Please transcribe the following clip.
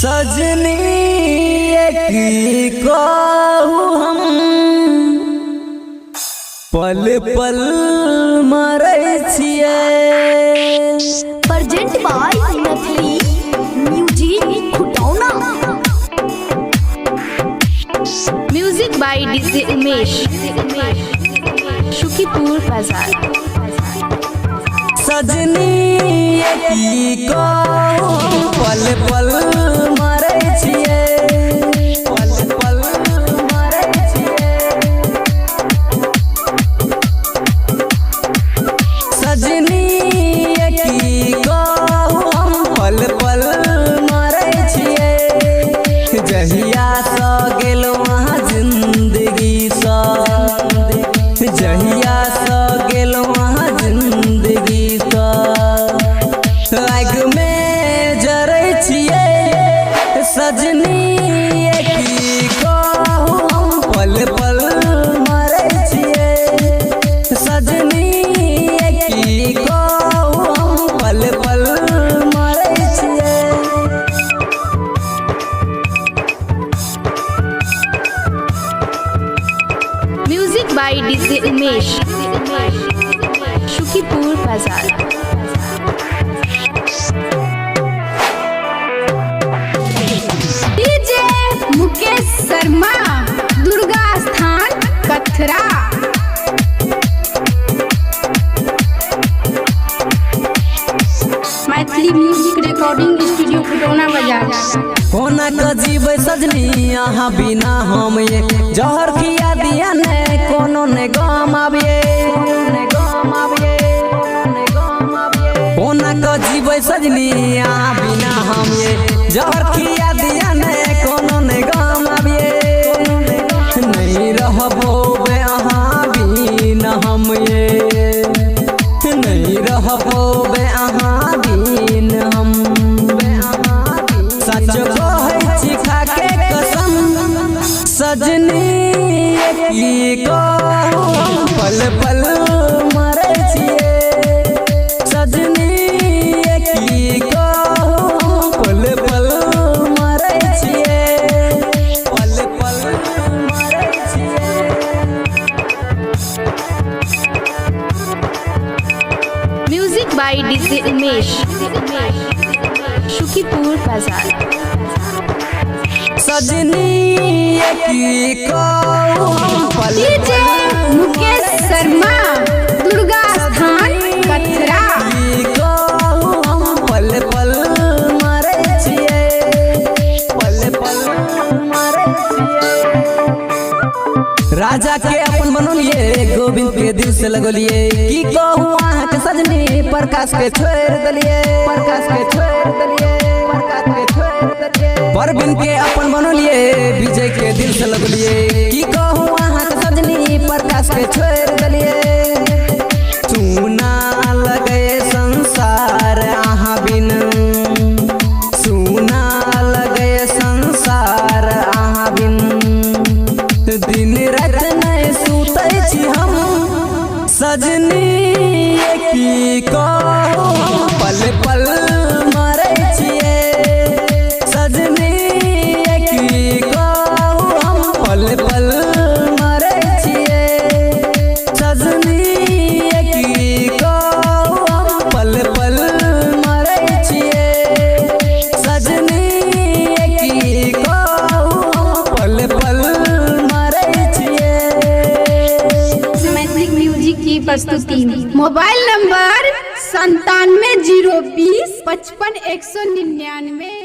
सजनी की कहूँ हम पल पल मरै छियै। Present by Maithili music Khutauna. Music by DJ Umesh, Shukipur बाजार। सजनी की कहूँ पल पल मरै छियै, पल पल मरै छियै। सजनी की कहूँ हम पल पल मरै छियै। जहिया सँ गेलौ वहाँ जिंदगी सँ, जहिया सँ गेलौ वहाँ जिंदगी सँ। आग में जरै छियै सजनी की कहूँ हम पल पल मरै छियै। सजनी की कहूँ हम पल पल मरै छियै। Music by DJ Umesh, Shukipur बाजार। DJ Mukesh Sharma, Durga Sthan Kathra. Maithili music recording studio Khutauna बाजार। कोना क जीबै सजनी यहाँ बिना हम ये, जहर खिया दिया ने कोनो ने गम आबिए, कोना क जीबै सजनी यहाँ बिना हम ये, जहर खिया दिया ने कोनो ने गम आबिए। नहीं रहबो बे अहाँ बिना हम ये, नहीं रहबो बे अहाँ बिन हम। सच कहै छी खाके कसम सजनी की कहूँ पल पल मरै छियै। सजनी की कहूँ पल पल मरै छियै, पल पल मरै छियै। Music by DJ Umesh, Shukipur बाजार। सजनी की कहूँ पल डीजे मुकेश शर्मा, दुर्गा स्थान कथरा। की कहूँ हम पल पल मरै छियै, पल पल मरै छियै। राजा के अपन बनौलिए, गोविंद के दिल से लगोलिए। की कहूँ अहाँ के सजनी प्रकाश के छोड़ दलिए, प्रकाश के छोड़ दलिए, प्रकाश के छोड़ दलिए। परवीन के अपन बनौलिए, विजय के दिल से लगोलिए। की कहूँ अहाँ के सजनी प्रकाश के छोड़ दलिए। सुना लगे संसार अहाँ बिन, सुना लगे संसार अहाँ बिन। दिन रात नहीं सुतै छी हम सजनी की कहूँ हम पल पल मरै छियै। सजनी की कहूँ हम पल पल मरै छियै। सजनी की कहूँ हम पल पल मरै छियै। सजनी की कहूँ हम पल पल मरै छियै। मैथिली म्यूजिक की प्रस्तुति। Mobile number 97 020 55 199।